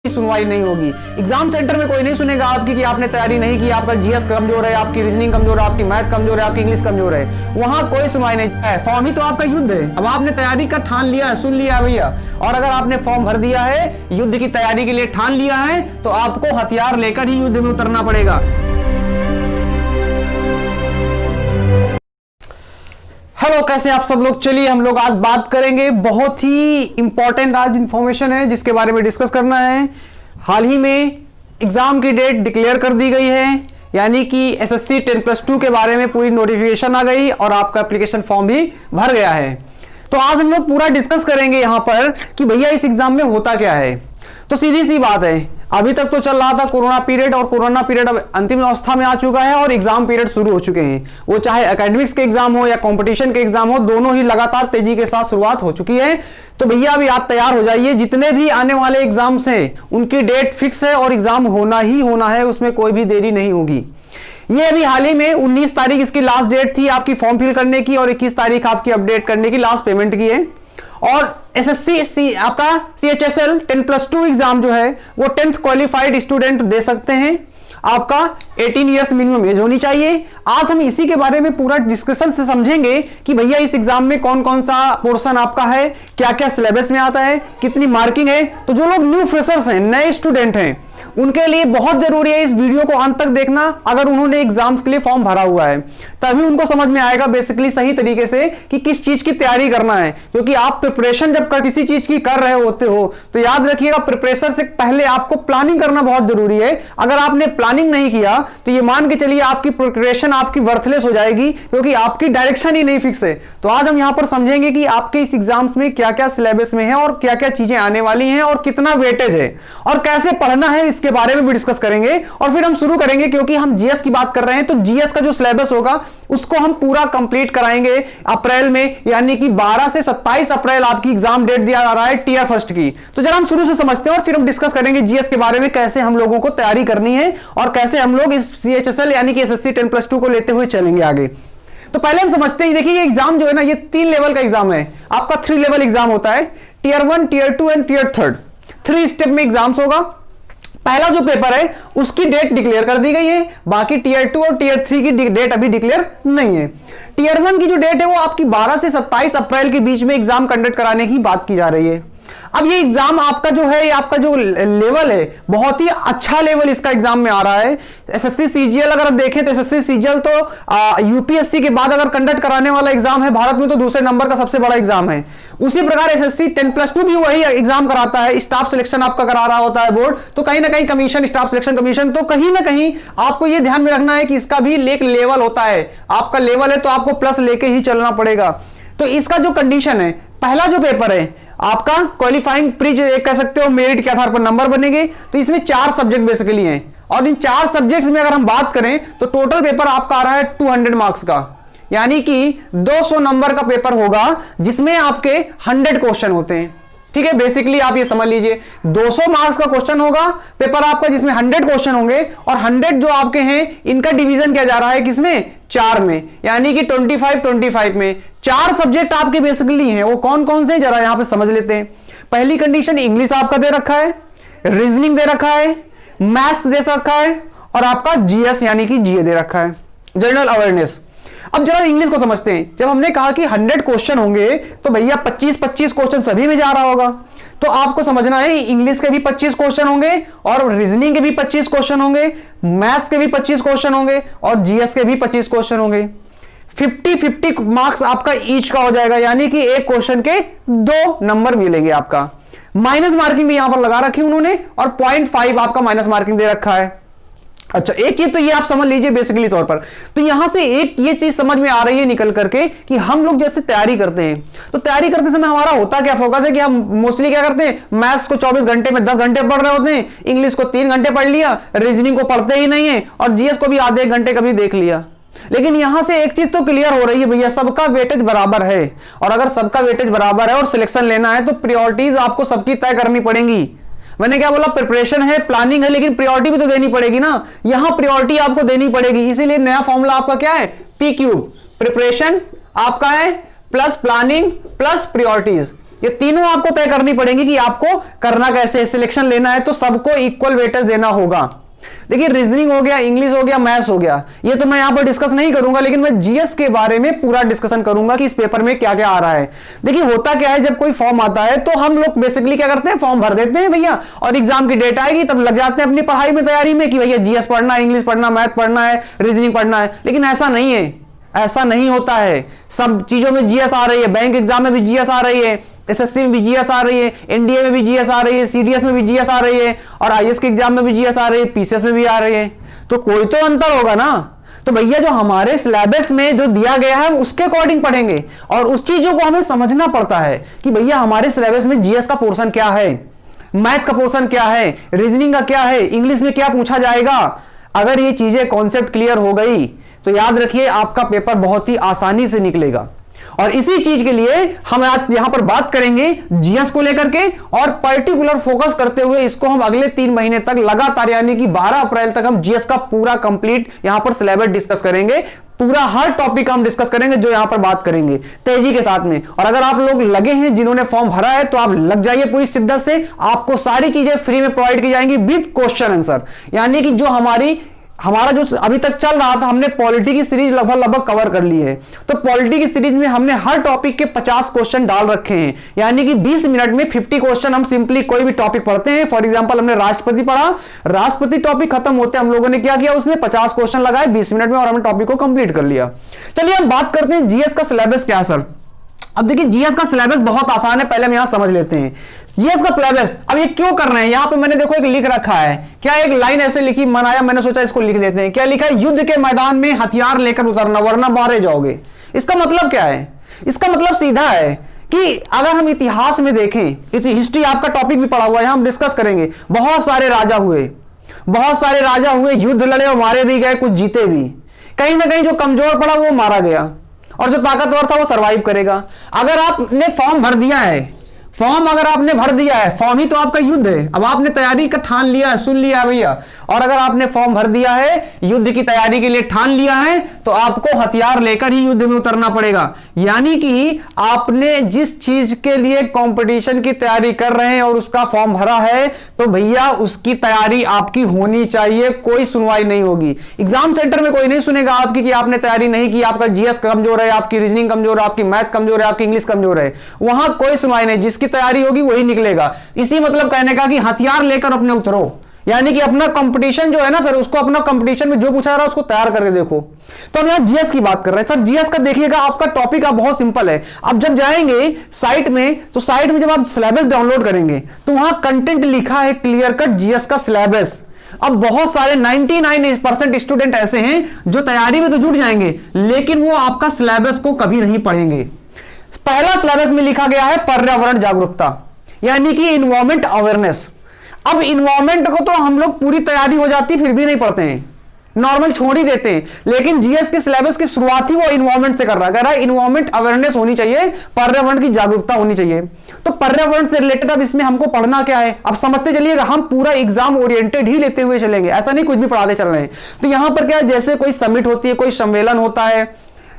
सुनवाई नहीं होगी। एग्जाम सेंटर में कोई नहीं सुनेगा आपकी कि आपने तैयारी नहीं की, आपका जीएस कमजोर है, आपकी रीजनिंग कमजोर है, आपकी मैथ कमजोर है, आपकी इंग्लिश कमजोर है। वहां कोई सुनवाई नहीं है। फॉर्म ही तो आपका युद्ध है। अब आपने तैयारी का ठान लिया है, सुन लिया भैया, और अगर आपने फॉर्म भर दिया है, युद्ध की तैयारी के लिए ठान लिया है, तो आपको हथियार लेकर ही युद्ध में उतरना पड़ेगा। हेलो, कैसे आप सब लोग। चलिए हम लोग आज बात करेंगे, बहुत ही इंपॉर्टेंट आज इंफॉर्मेशन है जिसके बारे में डिस्कस करना है। हाल ही में एग्जाम की डेट डिक्लेयर कर दी गई है, यानी कि एसएससी 10+2 के बारे में पूरी नोटिफिकेशन आ गई और आपका एप्लीकेशन फॉर्म भी भर गया है। तो आज हम लोग पूरा डिस्कस करेंगे यहां पर कि भैया इस एग्जाम में होता क्या है। तो सीधी सी बात है, अभी तक तो चल रहा था कोरोना पीरियड, और कोरोना पीरियड अब अंतिम अवस्था में आ चुका है और एग्जाम पीरियड शुरू हो चुके हैं। वो चाहे एकेडमिक्स के एग्जाम हो या कंपटीशन के एग्जाम हो, दोनों ही लगातार तेजी के साथ शुरुआत हो चुकी है। तो भैया अभी आप तैयार हो जाइए। जितने भी आने वाले एग्जाम्स हैं उनकी डेट फिक्स है और एग्जाम होना ही होना है, उसमें कोई भी देरी नहीं होगी। ये अभी हाल ही में 19 तारीख इसकी लास्ट डेट थी आपकी फॉर्म फिल करने की, और 21 तारीख आपकी अपडेट करने की लास्ट पेमेंट की है। और एसएससी आपका CHSL 10+2 एग्जाम जो है वो 10th क्वालिफाइड स्टूडेंट दे सकते हैं। आपका 18 ईयर्स मिनिमम एज होनी चाहिए। आज हम इसी के बारे में पूरा डिस्कशन से समझेंगे कि भैया इस एग्जाम में कौन कौन सा पोर्शन आपका है, क्या क्या सिलेबस में आता है, कितनी मार्किंग है। तो जो लोग न्यू फ्रेशर्स हैं, नए स्टूडेंट हैं, उनके लिए बहुत जरूरी है इस वीडियो को अंत तक देखना। अगर उन्होंने एग्जाम्स के लिए फॉर्म भरा हुआ है तभी उनको समझ में आएगा बेसिकली सही तरीके से कि किस चीज की तैयारी करना है। क्योंकि आप प्रिपरेशन जब किसी चीज की कर रहे होते हो तो याद रखिएगा, प्रिपरेशन से पहले आपको प्लानिंग करना बहुत जरूरी है। अगर आपने प्लानिंग नहीं किया तो ये मान के चलिए आपकी प्रिपरेशन आपकी वर्थलेस हो जाएगी, क्योंकि आपकी डायरेक्शन ही नहीं फिक्स है। तो आज हम यहां पर समझेंगे कि आपके इस एग्जाम्स में क्या क्या सिलेबस में है और क्या क्या चीजें आने वाली हैं और कितना वेटेज है और कैसे पढ़ना है, इसके बारे में भी डिस्कस करेंगे। और फिर हम शुरू करेंगे, क्योंकि हम जीएस की बात कर रहे हैं तो जीएस का जो सिलेबस होगा उसको हम पूरा कंप्लीट कराएंगे अप्रैल में, यानी कि 12 से 27 अप्रैल आपकी एग्जाम डेट दिया जा रहा है टीयर फर्स्ट की। तो जरा हम शुरू से समझते हैं और फिर हम डिस्कस करेंगे जीएस के बारे में, कैसे हम लोगों को तैयारी करनी है और कैसे हम लोग इस CHSL यानी कि एसएससी 10+2 को लेते हुए चलेंगे आगे। तो पहले हम समझते हैं, देखिए ये एग्जाम जो है ना, ये 3 लेवल का एग्जाम है। आपका 3 लेवल एग्जाम होता है, tier 1, tier 2 and tier 3। 3 step में एग्जाम्स होगा। पहला जो पेपर है उसकी डेट डिक्लेयर कर दी गई है, बाकी टीयर 2 और टीयर 3 की डेट अभी डिक्लेयर नहीं है। टीयर 1 की जो डेट है वो आपकी 12 से 27 अप्रैल के बीच में एग्जाम कंडक्ट कराने की बात की जा रही है। अब ये एग्जाम आपका जो है, ये आपका जो लेवल है, बहुत ही अच्छा लेवल इसका एग्जाम में आ रहा है। एसएससी सीजीएल अगर आप देखें तो एसएससी सीजीएल तो यूपीएससी के बाद अगर कंडक्ट कराने वाला एग्जाम है भारत में तो दूसरे नंबर का सबसे बड़ा एग्जाम है। उसी प्रकार एसएससी 10+2 भी वही एग्जाम कराता है। स्टाफ सिलेक्शन आपका करा रहा होता है बोर्ड, तो कहीं ना कहीं कमीशन, स्टाफ सिलेक्शन कमीशन, तो कहीं ना कहीं आपको यह ध्यान में रखना है कि इसका भी एक लेवल होता है। आपका लेवल है तो आपको प्लस लेके ही चलना पड़ेगा। तो इसका जो कंडीशन है, पहला जो पेपर है आपका क्वालिफाइंग प्री जो कह सकते हो, मेरिट के आधार पर नंबर बनेंगे। तो इसमें 4 सब्जेक्ट बेसिकली हैं, और इन 4 सब्जेक्ट्स में अगर हम बात करें तो टोटल पेपर आपका आ रहा है 200 मार्क्स का, यानी कि 200 नंबर का पेपर होगा जिसमें आपके 100 क्वेश्चन होते हैं। ठीक है, बेसिकली आप ये समझ लीजिए 200 मार्क्स का क्वेश्चन होगा पेपर आपका, जिसमें 100 क्वेश्चन होंगे, और 100 जो आपके हैं इनका डिवीजन किया जा रहा है किसमें, 4 में, यानी कि 25 में। 4 सब्जेक्ट आपके बेसिकली हैं। वो कौन कौन से जरा यहां पे समझ लेते हैं। पहली कंडीशन, इंग्लिश आपका दे रखा है, रीजनिंग दे रखा है, मैथ्स दे रखा है, और आपका जीएस यानी कि जीए दे रखा है, जनरल अवेयरनेस। अब जरा इंग्लिश को समझते हैं। जब हमने कहा कि 100 क्वेश्चन होंगे तो भैया 25-25 क्वेश्चन सभी में जा रहा होगा। तो आपको समझना है इंग्लिश के भी 25 क्वेश्चन होंगे, और रीजनिंग के भी 25 क्वेश्चन होंगे, मैथ्स के भी 25 क्वेश्चन होंगे, और जीएस के भी 25 क्वेश्चन होंगे। 50-50 मार्क्स आपका ईच का हो जाएगा, यानी कि एक क्वेश्चन के 2 नंबर मिलेंगे आपका। माइनस मार्किंग भी यहां पर लगा रखी उन्होंने, और 0.5 आपका माइनस मार्किंग दे रखा है। अच्छा, एक चीज तो ये आप समझ लीजिए बेसिकली तौर पर, तो यहां से एक ये चीज समझ में आ रही है निकल करके कि हम लोग जैसे तैयारी करते हैं तो तैयारी करते समय हमारा होता क्या फोकस है कि हम मोस्टली क्या करते हैं, मैथ्स को 24 घंटे में 10 घंटे पढ़ रहे होते हैं, इंग्लिश को 3 घंटे पढ़ लिया, रीजनिंग को पढ़ते ही नहीं है, और जीएस को भी आधे 1 घंटे कभी देख लिया। लेकिन यहां से एक चीज तो क्लियर हो रही है भैया, सबका वेटेज बराबर है, और अगर सबका वेटेज बराबर है और सिलेक्शन लेना है तो प्रायोरिटीज आपको सबकी तय करनी पड़ेंगी। मैंने क्या बोला, प्रिपरेशन है, प्लानिंग है, लेकिन प्रायोरिटी भी तो देनी पड़ेगी ना। यहां प्रायोरिटी आपको देनी पड़ेगी, इसीलिए नया फॉर्मूला आपका क्या है, P क्यूब। प्रिपरेशन आपका है प्लस प्लानिंग प्लस प्रायोरिटीज। ये तीनों आपको तय करनी पड़ेगी कि आपको करना कैसे, सिलेक्शन लेना है तो सबको इक्वल वेटेज देना होगा। देखिए रीजनिंग हो गया, इंग्लिश हो गया, मैथ्स हो गया, ये तो मैं यहां पर डिस्कस नहीं करूंगा, लेकिन मैं जीएस के बारे में पूरा डिस्कशन करूंगा कि इस पेपर में क्या क्या आ रहा है। देखिए होता क्या है, जब कोई फॉर्म आता है तो हम लोग बेसिकली क्या करते हैं, फॉर्म भर देते हैं भैया, और एग्जाम की डेट आएगी तब लग जाते हैं अपनी पढ़ाई में, तैयारी में कि भैया जीएस पढ़ना है, इंग्लिश पढ़ना, मैथ पढ़ना है, रीजनिंग पढ़ना है। लेकिन ऐसा नहीं है, ऐसा नहीं होता है। सब चीजों में जीएस आ रही है, बैंक एग्जाम में भी जीएस आ रही है, एसएससी में भी जीएस आ रही है, एनडीए में भी जीएस आ रही है, सीडीएस में भी जीएस आ रही है, और आईएएस के एग्जाम में भी जीएस आ रही है, पीसीएस में भी आ रही है। तो कोई तो अंतर होगा ना। तो भैया जो हमारे सिलेबस में जो दिया गया है उसके अकॉर्डिंग पढ़ेंगे, और उस चीजों को हमें समझना पड़ता है कि भैया हमारे सिलेबस में जीएस का पोर्शन क्या है, मैथ का पोर्शन क्या है, रीजनिंग का क्या है, इंग्लिश में क्या पूछा जाएगा। अगर ये चीजें कॉन्सेप्ट क्लियर हो गई तो याद रखिए आपका पेपर बहुत ही आसानी से निकलेगा। और इसी चीज के लिए हम आज यहां पर बात करेंगे जीएस को लेकर के, और पर्टिकुलर फोकस करते हुए इसको हम अगले 3 महीने तक लगातार, यानी कि 12 अप्रैल तक हम जीएस का पूरा कंप्लीट यहां पर सिलेबस डिस्कस करेंगे। पूरा हर टॉपिक हम डिस्कस करेंगे जो यहां पर बात करेंगे तेजी के साथ में। और अगर आप लोग लगे हैं, जिन्होंने फॉर्म भरा है, तो आप लग जाइए पूरी शिद्दत से। आपको सारी चीजें फ्री में प्रोवाइड की जाएंगी विद क्वेश्चन आंसर, यानी कि जो हमारा जो अभी तक चल रहा था, हमने पॉलिटी की सीरीज लगभग कवर कर ली है। तो पॉलिटी की सीरीज में हमने हर टॉपिक के 50 क्वेश्चन डाल रखे हैं, यानी कि 20 मिनट में 50 क्वेश्चन हम सिंपली कोई भी टॉपिक पढ़ते हैं। फॉर एग्जांपल हमने राष्ट्रपति पढ़ा, राष्ट्रपति टॉपिक खत्म होते हम लोगों ने क्या किया, उसमें 50 क्वेश्चन लगाए 20 मिनट में, और हमने टॉपिक को कंप्लीट कर लिया। चलिए हम बात करते हैं जीएस का सिलेबस क्या सर। अब देखिए जीएस का सिलेबस बहुत आसान है, पहले हम यहां समझ लेते हैं जीएस का सिलेबस। अब ये क्यों कर रहे हैं, यहां पे मैंने देखो एक लिख रखा है, क्या एक लाइन ऐसे लिखी, मन आया मैंने सोचा इसको लिख देते हैं। क्या लिखा है, युद्ध के मैदान में हथियार लेकर उतरना वरना मारे जाओगे। इसका मतलब क्या है, इसका मतलब सीधा है कि अगर हम इतिहास में देखें, हिस्ट्री आपका टॉपिक भी पढ़ा हुआ है, हम डिस्कस करेंगे, बहुत सारे राजा हुए, युद्ध लड़े और मारे भी गए, कुछ जीते भी। कहीं ना कहीं जो कमजोर पड़ा वो मारा गया, और जो ताकतवर था वो सरवाइव करेगा। अगर आपने फॉर्म भर दिया है, फॉर्म ही तो आपका युद्ध है। अब आपने तैयारी का ठान लिया है, सुन लिया भैया, और अगर आपने फॉर्म भर दिया है, युद्ध की तैयारी के लिए ठान लिया है, तो आपको हथियार लेकर ही युद्ध में उतरना पड़ेगा। यानी कि आपने जिस चीज के लिए कंपटीशन की तैयारी कर रहे हैं और उसका फॉर्म भरा है, तो भैया उसकी तैयारी आपकी होनी चाहिए, कोई सुनवाई नहीं होगी। एग्जाम सेंटर में कोई नहीं सुनेगा आपकी कि आपने तैयारी नहीं की, आपका जीएस कमजोर है, आपकी रीजनिंग कमजोर है, आपकी मैथ कमजोर है, आपकी इंग्लिश कमजोर है। वहां कोई सुनवाई नहीं, जिसकी तैयारी होगी वही निकलेगा। इसी मतलब कहने का कि हथियार लेकर अपने उतरो, यानी कि अपना कंपटीशन जो है ना सर, उसको अपना कंपटीशन में जो पूछा रहा है उसको तैयार करके देखो। तो हम यहां जीएस की बात कर रहे हैं सर। जीएस का देखिएगा आपका टॉपिक आप बहुत सिंपल है। अब जब जाएंगे साइट में, तो साइट में जब आप सिलेबस डाउनलोड करेंगे तो वहां कंटेंट लिखा है क्लियर कट जीएस का सिलेबस। अब बहुत सारे 99% स्टूडेंट ऐसे हैं जो तैयारी में तो जुट जाएंगे, लेकिन वो आपका सिलेबस को कभी नहीं पढ़ेंगे। पहला सिलेबस में लिखा गया है पर्यावरण जागरूकता, यानी कि इन्वायरमेंट अवेयरनेस। अब इन्वायरमेंट को तो हम लोग पूरी तैयारी हो जाती है फिर भी नहीं पढ़ते हैं, नॉर्मल छोड़ ही देते हैं। लेकिन जीएस के सिलेबस की शुरुआत ही वो इन्वायरमेंट से कर रहा है, कह रहा है इन्वायरमेंट अवेयरनेस होनी चाहिए, पर्यावरण की जागरूकता होनी चाहिए। तो पर्यावरण से रिलेटेड अब इसमें हमको पढ़ना क्या है, अब समझते चलिएगा। हम पूरा एग्जाम ओरिएंटेड ही लेते हुए चलेंगे, ऐसा नहीं कुछ भी पढ़ाते चल रहे हैं। तो यहां पर क्या है, जैसे कोई समिट होती है, कोई सम्मेलन होता है,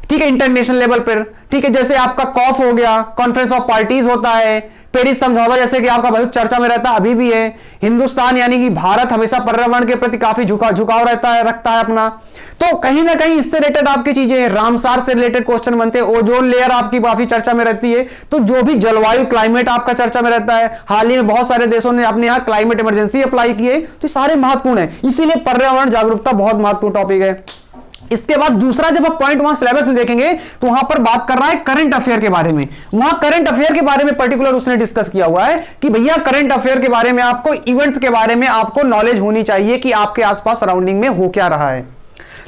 ठीक है, इंटरनेशनल लेवल पर, ठीक है, जैसे आपका कॉफ हो गया, कॉन्फ्रेंस ऑफ पार्टीज होता है, पेरिस समझौता जैसे कि आपका बहुत चर्चा में रहता है, अभी भी है। हिंदुस्तान यानी कि भारत हमेशा पर्यावरण के प्रति काफी झुकाव रखता है अपना। तो कहीं ना कहीं इससे रिलेटेड आपकी चीजें हैं, रामसार से रिलेटेड क्वेश्चन बनते हैं, ओजोन लेयर आपकी काफी चर्चा में रहती है। तो जो भी जलवायु क्लाइमेट आपका चर्चा में रहता है, हाल ही में बहुत सारे देशों ने अपने यहां क्लाइमेट इमरजेंसी अप्लाई की है, तो सारे महत्वपूर्ण है। इसीलिए पर्यावरण जागरूकता बहुत महत्वपूर्ण टॉपिक है। इसके बाद दूसरा जब आप पॉइंट वहां सिलेबस में देखेंगे तो वहां पर बात कर रहा है करंट अफेयर के बारे में। वहां करंट अफेयर के बारे में पर्टिकुलर उसने डिस्कस किया हुआ है कि भैया करंट अफेयर के बारे में आपको, इवेंट्स के बारे में आपको नॉलेज होनी चाहिए कि आपके आसपास सराउंडिंग में हो क्या रहा है।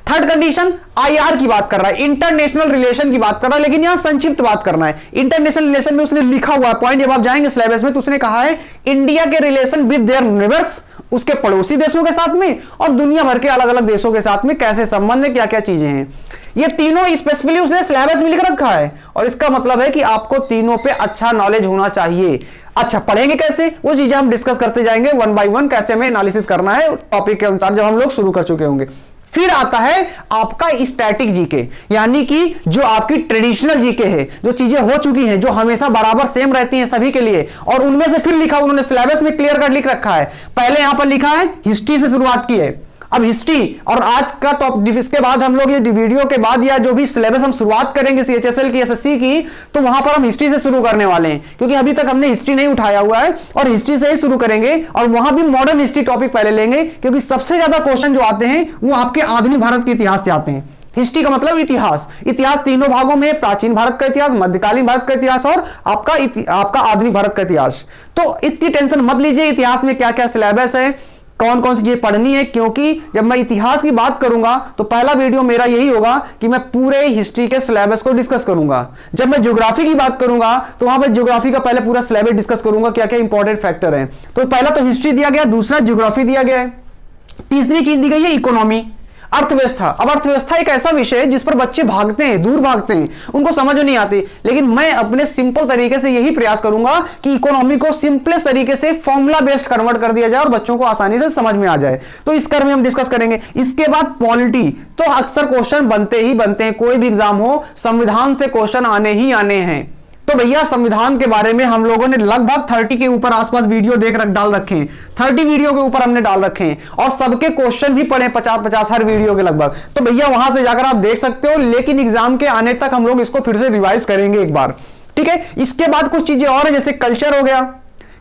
थर्ड कंडीशन आईआर की बात कर रहा है, इंटरनेशनल रिलेशन की बात कर रहा है, लेकिन यहां संक्षिप्त बात करना है। इंटरनेशनल रिलेशन में उसने लिखा हुआ पॉइंट, जब आप जाएंगे सिलेबस में तो उसने कहा है इंडिया के रिलेशन विद देयर नेबर्स, उसके पड़ोसी देशों के साथ में, और दुनिया भर के अलग अलग देशों के साथ में कैसे संबंध है, क्या क्या चीजें हैं। ये तीनों स्पेसिफिकली उसने सिलेबस में लिख रखा है, और इसका मतलब है कि आपको तीनों पे अच्छा नॉलेज होना चाहिए। अच्छा, पढ़ेंगे कैसे, वो चीजें हम डिस्कस करते जाएंगे वन बाय वन, कैसे हमें एनालिसिस करना है टॉपिक के अनुसार, जब हम लोग शुरू कर चुके होंगे। फिर आता है आपका स्टैटिक जीके, यानी कि जो आपकी ट्रेडिशनल जीके है, जो चीजें हो चुकी हैं, जो हमेशा बराबर सेम रहती हैं सभी के लिए, और उनमें से फिर लिखा, उन्होंने सिलेबस में क्लियर कट लिख रखा है। पहले यहां पर लिखा है हिस्ट्री से शुरुआत की है। अब हिस्ट्री और आज का टॉपिक, इसके बाद हम लोग ये वीडियो के बाद या जो भी सिलेबस हम शुरुआत करेंगे सीएचएसएल की, एसएससी की, तो वहां पर हम हिस्ट्री से शुरू करने वाले हैं, क्योंकि अभी तक हमने हिस्ट्री नहीं उठाया हुआ है और हिस्ट्री से ही शुरू करेंगे। और वहां भी मॉडर्न हिस्ट्री टॉपिक पहले लेंगे, क्योंकि सबसे ज्यादा क्वेश्चन जो आते हैं वो आपके आधुनिक भारत के इतिहास से आते हैं। हिस्ट्री का मतलब इतिहास। इतिहास तीनों भागों में, प्राचीन भारत का इतिहास, मध्यकालीन भारत का इतिहास और आपका आधुनिक भारत का इतिहास। तो इसकी टेंशन मत लीजिए, इतिहास में क्या क्या सिलेबस है, कौन कौन सी चीजें पढ़नी है, क्योंकि जब मैं इतिहास की बात करूंगा तो पहला वीडियो मेरा यही होगा कि मैं पूरे हिस्ट्री के सिलेबस को डिस्कस करूंगा। जब मैं ज्योग्राफी की बात करूंगा तो वहां पर ज्योग्राफी का पहले पूरा सिलेबस डिस्कस करूंगा, क्या क्या इंपॉर्टेंट फैक्टर है। तो पहला तो हिस्ट्री दिया गया, दूसरा ज्योग्राफी दिया गया है, तीसरी चीज दी गई है इकोनॉमी, अर्थव्यवस्था। अब अर्थव्यवस्था एक ऐसा विषय है जिस पर बच्चे भागते हैं, दूर भागते हैं, उनको समझ नहीं आती, लेकिन मैं अपने सिंपल तरीके से यही प्रयास करूंगा कि इकोनॉमी को सिंपलेस्ट तरीके से फॉर्मूला बेस्ड कन्वर्ट कर दिया जाए और बच्चों को आसानी से समझ में आ जाए। तो इस क्रम में हम डिस्कस करेंगे। इसके बाद पॉलिटी, तो अक्सर क्वेश्चन बनते ही बनते हैं, कोई भी एग्जाम हो, संविधान से क्वेश्चन आने ही आने हैं। तो भैया संविधान के बारे में हम लोगों ने लगभग 30 के ऊपर आसपास वीडियो डाल रखे हैं, 30 वीडियो के ऊपर हमने डाल रखे हैं, और सबके क्वेश्चन भी पढ़े 50-50 हर वीडियो के लगभग। तो भैया वहां से जाकर आप देख सकते हो, लेकिन एग्जाम के आने तक हम लोग इसको फिर से रिवाइज करेंगे एक बार, ठीक है। इसके बाद कुछ चीजें और है, जैसे कल्चर हो गया।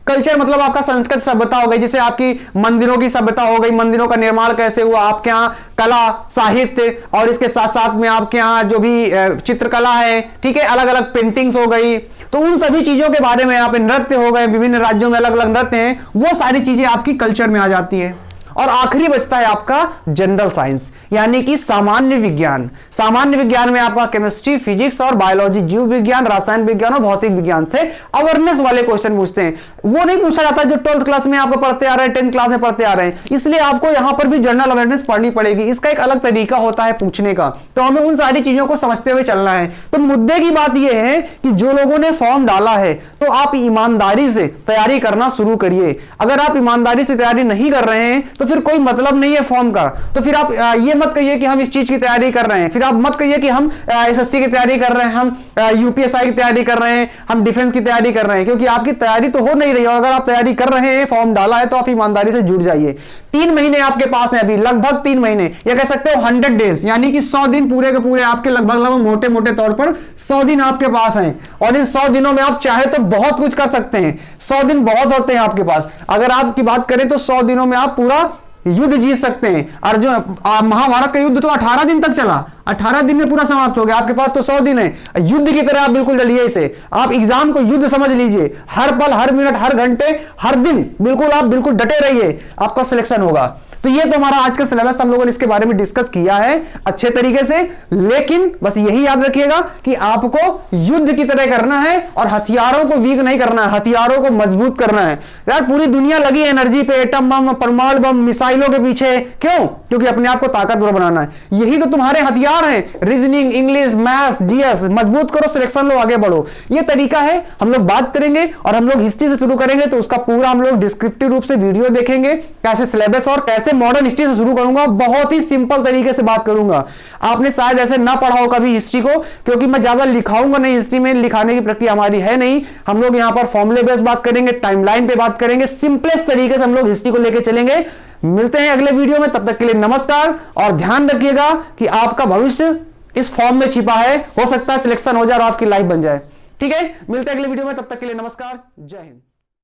कल्चर मतलब आपका संस्कृत सभ्यता हो गई, जैसे आपकी मंदिरों की सभ्यता हो गई, मंदिरों का निर्माण कैसे हुआ, आपके यहाँ कला, साहित्य, और इसके साथ साथ में आपके यहाँ जो भी चित्रकला है, ठीक है, अलग अलग पेंटिंग्स हो गई, तो उन सभी चीजों के बारे में, यहाँ पे नृत्य हो गए, विभिन्न राज्यों में अलग अलग नृत्य हैं, वो सारी चीजें आपकी कल्चर में आ जाती है। और आखिरी बचता है आपका जनरल साइंस, यानी कि सामान्य विज्ञान। सामान्य विज्ञान में आपका केमिस्ट्री, फिजिक्स और बायोलॉजी, जीव विज्ञान, रसायन विज्ञान और भौतिक विज्ञान से अवेयरनेस वाले क्वेश्चन पूछते हैं। वो नहीं पूछा जाता जो 12th क्लास में आपको पढ़ते आ रहे हैं, 10th क्लास में पढ़ते आ रहे हैं, इसलिए आपको यहां पर भी जनरल अवेयरनेस पढ़नी पड़ेगी। इसका एक अलग तरीका होता है पूछने का, तो हमें उन सारी चीजों को समझते हुए चलना है। तो मुद्दे की बात यह है कि जो लोगों ने फॉर्म डाला है, तो आप ईमानदारी से तैयारी करना शुरू करिए। अगर आप ईमानदारी से तैयारी नहीं कर रहे हैं तो फिर कोई मतलब नहीं है फॉर्म का। तो फिर आप ये मत कहिए कि हम इस चीज की तैयारी कर रहे हैं, फिर आप मत कहिए कि हम एसएससी की तैयारी कर रहे हैं, हम यूपीएसआई की तैयारी कर रहे हैं, हम डिफेंस की तैयारी कर रहे हैं, क्योंकि आपकी तैयारी तो हो नहीं रही है। और अगर आप तैयारी कर रहे हैं, फॉर्म डाला है, तो आप ईमानदारी से जुड़ जाइए। 3 महीने आपके पास है अभी, लगभग 3 महीने, या कह सकते हो 100 डेज, यानी कि 100 दिन पूरे के पूरे आपके लगभग मोटे मोटे तौर पर 100 दिन आपके पास हैं। और इन 100 दिनों में आप चाहे तो बहुत कुछ कर सकते हैं। 100 दिन बहुत होते हैं आपके पास। अगर आपकी बात करें तो 100 दिनों में आप पूरा युद्ध जीत सकते हैं। और जो महाभारत का युद्ध तो 18 दिन तक चला, 18 दिन में पूरा समाप्त हो गया। आपके पास तो 100 दिन है, युद्ध की तरह आप बिल्कुल लड़िए इसे। आप एग्जाम को युद्ध समझ लीजिए, हर पल, हर मिनट, हर घंटे, हर दिन बिल्कुल आप बिल्कुल डटे रहिए, आपका सिलेक्शन होगा। तो ये तो हमारा आज का सिलेबस, हम लोगों ने इसके बारे में डिस्कस किया है अच्छे तरीके से। लेकिन बस यही याद रखिएगा कि आपको युद्ध की तरह करना है और हथियारों को वीक नहीं करना है, हथियारों को मजबूत करना है। यार पूरी दुनिया लगी एनर्जी पे, एटम बम, परमाणु बम, मिसाइलों के पीछे, क्यों? क्योंकि अपने आप को ताकतवर बनाना है। यही तो तुम्हारे हथियार हैं, रीजनिंग, इंग्लिश, मैथ्स, जीएस, मजबूत करो, सिलेक्शन लो, आगे बढ़ो। ये तरीका है। हम लोग बात करेंगे और हम लोग हिस्ट्री से शुरू करेंगे, तो उसका पूरा हम लोग डिस्क्रिप्टिव रूप से वीडियो देखेंगे, कैसे सिलेबस और कैसे मॉडर्न हिस्ट्री से शुरू करूंगा। बहुत ही सिंपल तरीके से बात करूंगा। आपने शायद ऐसे ना पढ़ा हो कभी हिस्ट्री को, क्योंकि मैं ज्यादा लिखाऊंगा नहीं, हिस्ट्री में लिखाने की प्रक्रिया हमारी है नहीं। हम लोग यहां पर फॉर्मूले बेस्ड बात करेंगे, टाइमलाइन पे बात करेंगे, सिंपलेस्ट तरीके से हम लोग हिस्ट्री को लेकर चलेंगे। मिलते हैं अगले वीडियो में, तब तक के लिए नमस्कार। और ध्यान रखिएगा कि आपका भविष्य इस फॉर्म में छिपा है, हो सकता है सिलेक्शन हो जाए और आपकी लाइफ बन जाए। ठीक है, मिलते हैं अगले वीडियो में, तब तक के लिए नमस्कार, जय हिंद।